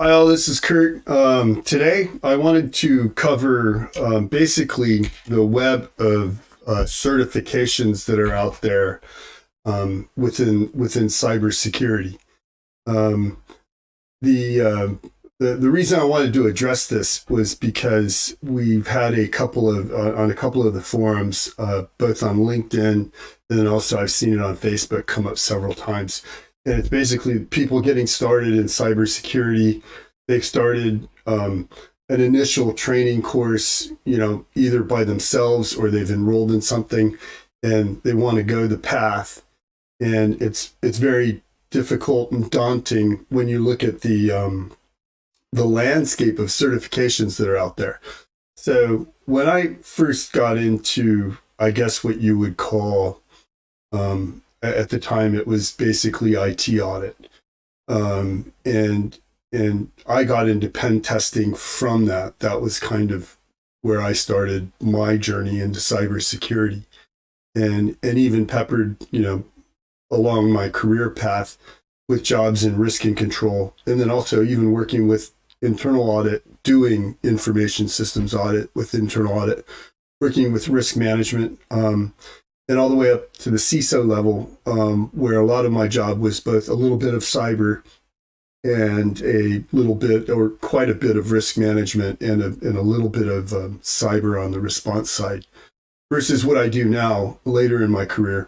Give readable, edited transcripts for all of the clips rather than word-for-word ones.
Hi, all. This is Kurt. Today, I wanted to cover basically the web of certifications that are out there within cybersecurity. Um, the reason I wanted to address this was because we've had a couple of on a couple of the forums, both on LinkedIn and then also I've seen it on Facebook come up several times. And it's basically people getting started in cybersecurity. They've started an initial training course, either by themselves or they've enrolled in something, and they want to go the path. And it's very difficult and daunting when you look at the landscape of certifications that are out there. So when I first got into, I guess what you would call at the time, it was basically IT audit. And I got into pen testing from that. That was kind of where I started my journey into cybersecurity, and even peppered, along my career path with jobs in risk and control, and then also even working with internal audit, doing information systems audit with internal audit, working with risk management, and all the way up to the CISO level, where a lot of my job was both a little bit of cyber and a little bit or quite a bit of risk management and a little bit of cyber on the response side, versus what I do now later in my career.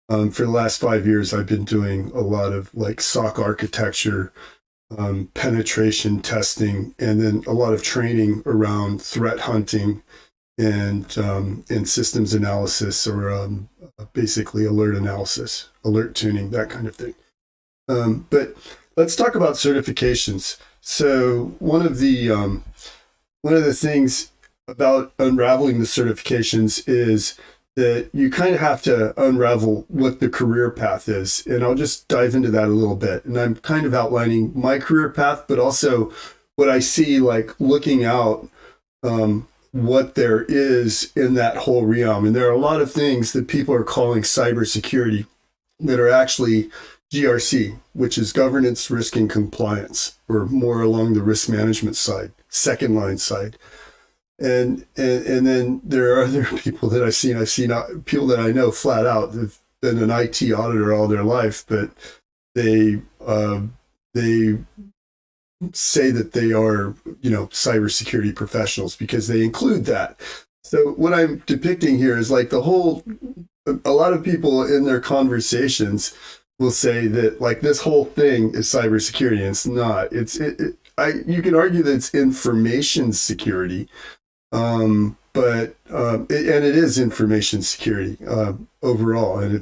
For the last 5 years, I've been doing a lot of like SOC architecture, penetration testing, and then a lot of training around threat hunting and systems analysis, or basically alert analysis, alert tuning, that kind of thing. But let's talk about certifications. So one of the things about unraveling the certifications is that you kind of have to unravel what the career path is. And I'll just dive into that a little bit. And I'm kind of outlining my career path, but also what I see, like looking out, what there is in that whole realm. And there are a lot of things that people are calling cybersecurity that are actually GRC, which is governance, risk, and compliance, or more along the risk management side, second line side. And then there are other people that I've seen people that I know flat out have been an IT auditor all their life, but they say that they are, cybersecurity professionals because they include that. So what I'm depicting here is like a lot of people in their conversations will say that like this whole thing is cybersecurity, and it's not. You can argue that it's information security, but it is information security overall, and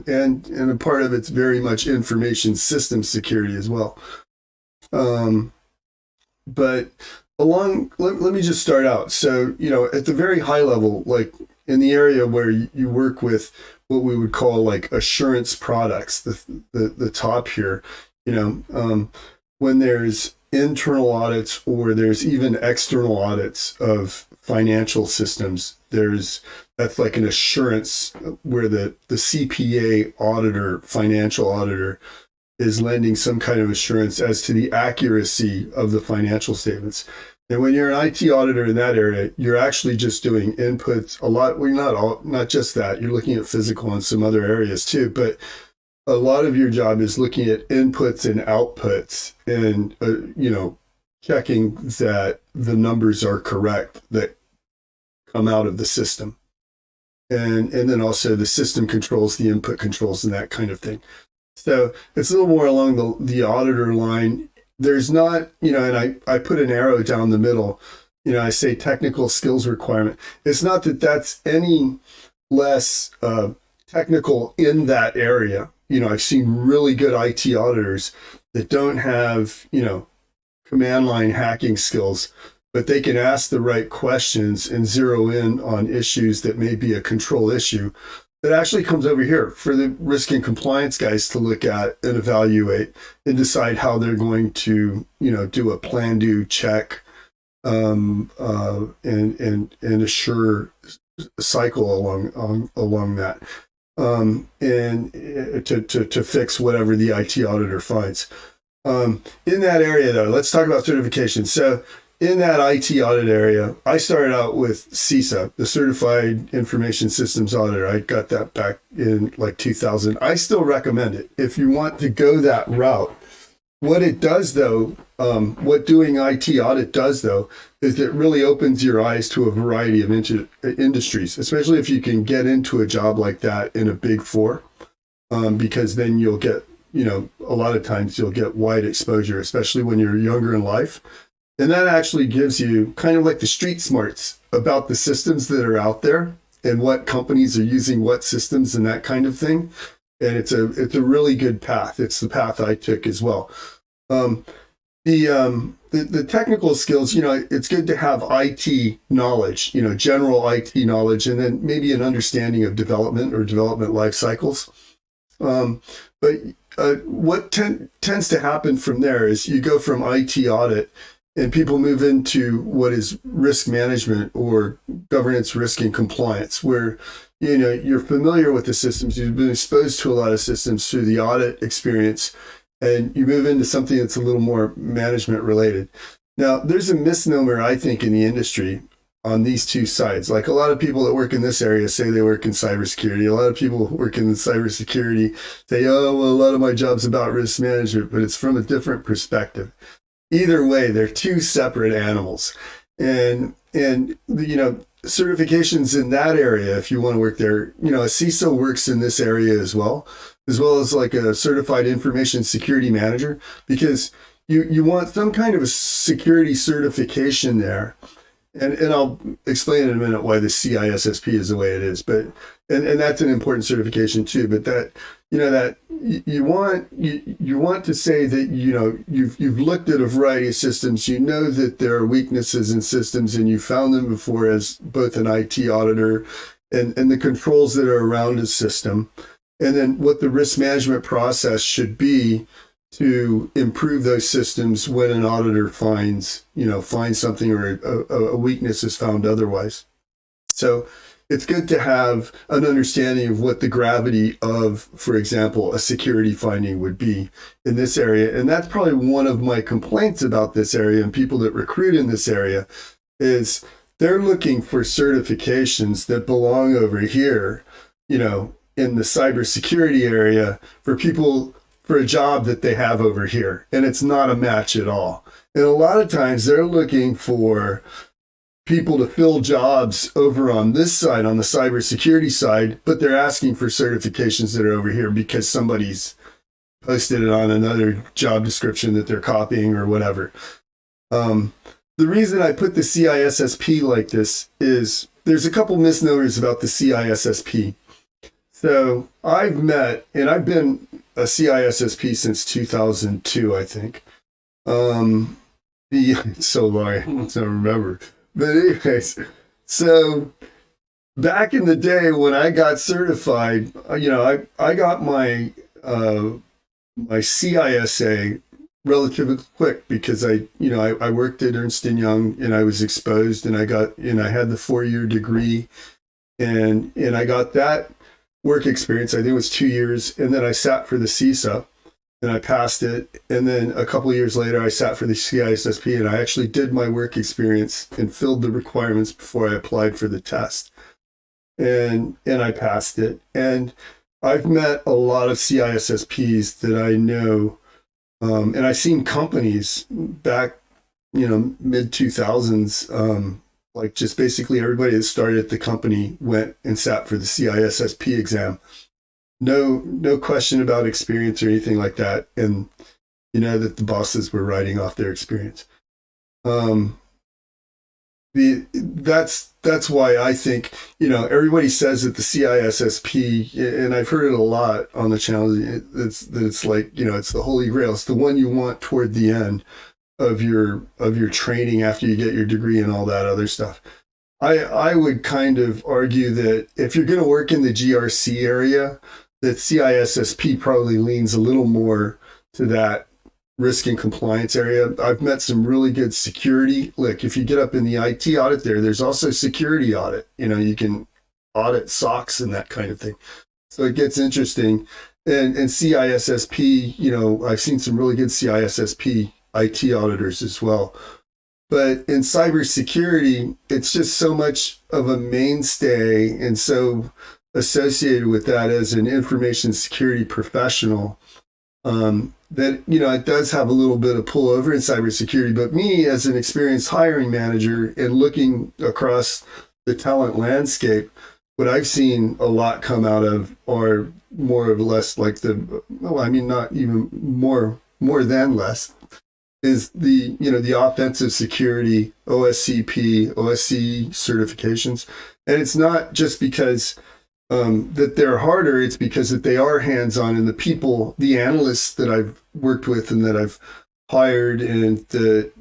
and a part of it's very much information system security as well. But let me just start out. So, at the very high level, like in the area where you work with what we would call like assurance products, the top here, when there's internal audits or there's even external audits of financial systems, that's like an assurance where the CPA auditor, financial auditor, is lending some kind of assurance as to the accuracy of the financial statements. And when you're an IT auditor in that area, you're actually just doing inputs a lot. Well, not just that. You're looking at physical and some other areas too. But a lot of your job is looking at inputs and outputs, and checking that the numbers are correct that come out of the system, and then also the system controls, the input controls, and that kind of thing. So it's a little more along the auditor line. There's not, and I put an arrow down the middle, I say technical skills requirement. It's not that that's any less technical in that area. I've seen really good IT auditors that don't have, command line hacking skills, but they can ask the right questions and zero in on issues that may be a control issue that actually comes over here for the risk and compliance guys to look at and evaluate and decide how they're going to, do a plan, do, check, and assure cycle along that, and to fix whatever the IT auditor finds. In that area, though, let's talk about certification. So, in that IT audit area, I started out with CISA, the Certified Information Systems Auditor. I got that back in like 2000. I still recommend it if you want to go that route. What it does, though, what doing IT audit does, though, is it really opens your eyes to a variety of industries, especially if you can get into a job like that in a big four, because then you'll get, a lot of times you'll get wide exposure, especially when you're younger in life. And that actually gives you kind of like the street smarts about the systems that are out there and what companies are using what systems and that kind of thing. And it's a really good path. It's the path I took as well. The technical skills, it's good to have IT knowledge, general IT knowledge, and then maybe an understanding of development or development life cycles. But what tends to happen from there is you go from IT audit and people move into what is risk management or governance, risk, and compliance, where you're familiar with the systems. You've been exposed to a lot of systems through the audit experience, and you move into something that's a little more management related. Now, there's a misnomer, I think, in the industry on these two sides. Like a lot of people that work in this area say they work in cybersecurity. A lot of people who work in cybersecurity say, oh, well, a lot of my job's about risk management, but it's from a different perspective. Either way, they're two separate animals. And certifications in that area, if you want to work there, a CISO works in this area as well as like a certified information security manager, because you want some kind of a security certification there. And I'll explain in a minute why the CISSP is the way it is, but and that's an important certification too. But that that you want to say that you've looked at a variety of systems, that there are weaknesses in systems, and you found them before as both an IT auditor and the controls that are around a system, and then what the risk management process should be to improve those systems when an auditor finds something or a weakness is found otherwise. So it's good to have an understanding of what the gravity of, for example, a security finding would be in this area. And that's probably one of my complaints about this area and people that recruit in this area is they're looking for certifications that belong over here, in the cybersecurity area for a job that they have over here. And it's not a match at all. And a lot of times they're looking for people to fill jobs over on this side, on the cybersecurity side, but they're asking for certifications that are over here because somebody's posted it on another job description that they're copying or whatever. The reason I put the CISSP like this is there's a couple misnomers about the CISSP. So I've been a CISSP since 2002, I think. It's so long, I don't remember. But anyways, so back in the day when I got certified, I got my my CISA relatively quick because I worked at Ernst & Young and I was exposed and I had the 4-year degree and I got that work experience. I think it was 2 years. And then I sat for the CISA and I passed it. And then a couple of years later, I sat for the CISSP and I actually did my work experience and filled the requirements before I applied for the test. And I passed it. And I've met a lot of CISSPs that I know. And I've seen companies back, mid 2000s, like just basically everybody that started at the company went and sat for the CISSP exam. No question about experience or anything like that. And that the bosses were writing off their experience. That's why I think, everybody says that the CISSP, and I've heard it a lot on the channel, it's like, it's the holy grail. It's the one you want toward the end of your training after you get your degree and all that other stuff. I would kind of argue that if you're going to work in the GRC area, that CISSP probably leans a little more to that risk and compliance area. I've met some really good security. Look, if you get up in the IT audit there's also security audit. You can audit SOCs and that kind of thing. So it gets interesting. and CISSP, I've seen some really good CISSP IT auditors as well. But in cybersecurity, it's just so much of a mainstay and so associated with that as an information security professional, that, it does have a little bit of pullover in cybersecurity. But me, as an experienced hiring manager and looking across the talent landscape, what I've seen a lot come out of are more or less like not even more than less, is the offensive security, OSCP, OSC certifications. And it's not just because that they're harder, it's because that they are hands-on, and the analysts that I've worked with and that I've hired and that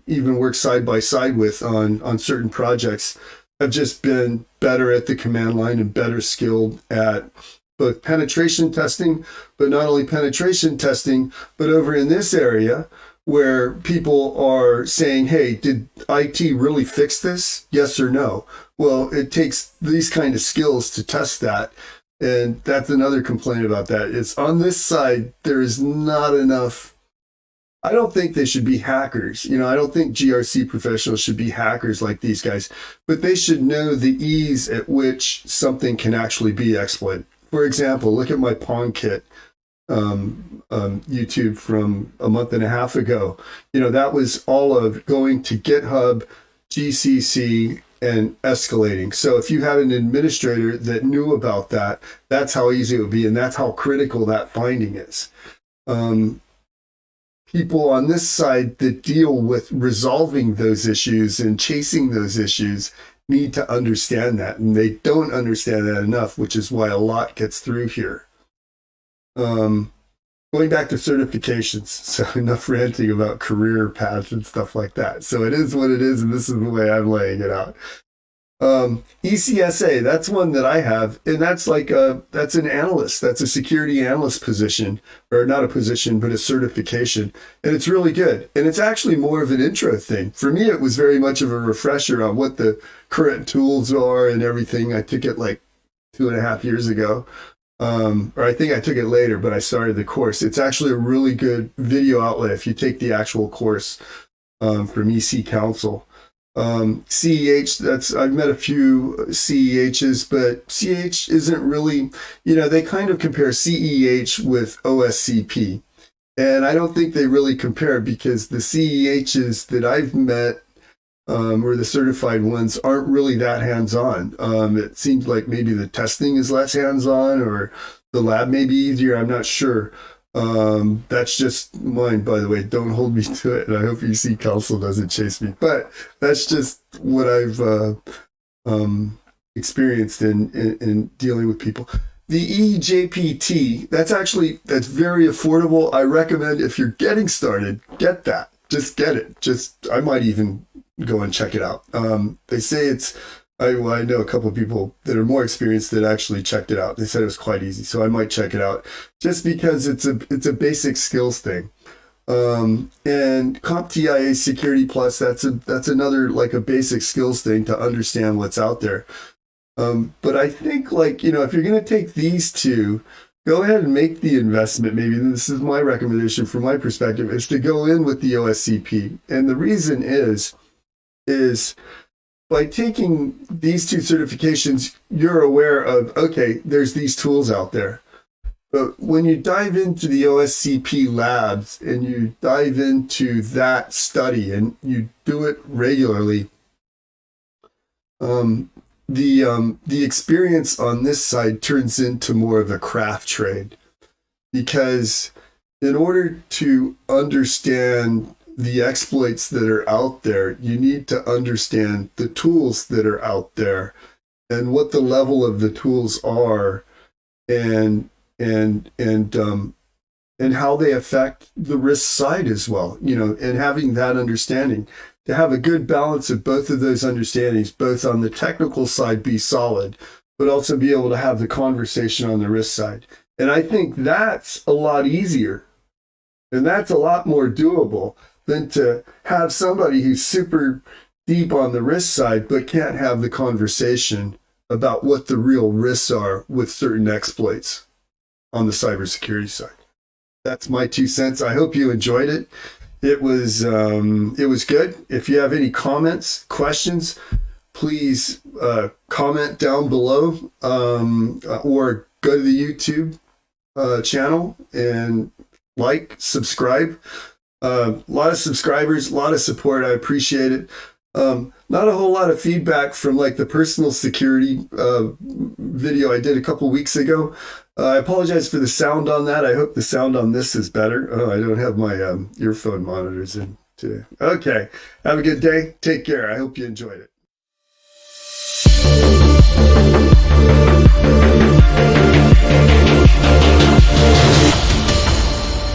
even worked side by side with on certain projects have just been better at the command line and better skilled at both penetration testing, but not only penetration testing, but over in this area where people are saying, hey, did IT really fix this? Yes or no? Well, it takes these kind of skills to test that. And that's another complaint about that. Is on this side, there is not enough. I don't think they should be hackers. I don't think GRC professionals should be hackers like these guys, but they should know the ease at which something can actually be exploited. For example, look at my Pawn Kit YouTube from a month and a half ago. That was all of going to GitHub, GCC, and escalating. So if you had an administrator that knew about that, that's how easy it would be, and that's how critical that finding is. People on this side that deal with resolving those issues and chasing those issues need to understand that, and they don't understand that enough, which is why a lot gets through here. Going back to certifications, so enough ranting about career paths and stuff like that. So it is what it is, and this is the way I'm laying it out. ECSA, that's one that I have, and that's that's an analyst. That's a security analyst position, or not a position, but a certification. And it's really good. And it's actually more of an intro thing. For me, it was very much of a refresher on what the current tools are and everything. I took it like 2.5 years ago. Or I think I took it later, but I started the course. It's actually a really good video outlet if you take the actual course from EC Council. CEH, I've met a few CEHs, but CEH isn't really, they kind of compare CEH with OSCP. And I don't think they really compare, because the CEHs that I've met, or the certified ones, aren't really that hands-on. It seems like maybe the testing is less hands-on, or the lab may be easier. I'm not sure. That's just mine, by the way. Don't hold me to it, and I hope EC Council doesn't chase me. But that's just what I've experienced in dealing with people. The EJPT, that's very affordable. I recommend, if you're getting started, get that. Just get it. I might even go and check it out. They say I know a couple of people that are more experienced that actually checked it out. They said it was quite easy, so I might check it out just because it's a basic skills thing. And CompTIA Security Plus, that's another like a basic skills thing to understand what's out there. But I think if you're going to take these two, go ahead and make the investment. Maybe this is my recommendation from my perspective, is to go in with the OSCP. And the reason is by taking these two certifications, you're aware of, okay, there's these tools out there. But when you dive into the OSCP labs and you dive into that study and you do it regularly, the experience on this side turns into more of a craft trade. Because in order to understand the exploits that are out there, you need to understand the tools that are out there and what the level of the tools are, and how they affect the risk side as well, and having that understanding, to have a good balance of both of those understandings, both on the technical side be solid, but also be able to have the conversation on the risk side. And I think that's a lot easier, and that's a lot more doable than to have somebody who's super deep on the risk side but can't have the conversation about what the real risks are with certain exploits. on the cybersecurity side. That's my 2 cents. I hope you enjoyed it. It was good. If you have any comments, questions, please comment down below, or go to the YouTube channel and subscribe. A lot of subscribers, a lot of support. I appreciate it. Not a whole lot of feedback from like the personal security video I did a couple weeks ago. I apologize for the sound on that. I hope the sound on this is better. Oh, I don't have my earphone monitors in today. Okay. Have a good day. Take care. I hope you enjoyed it.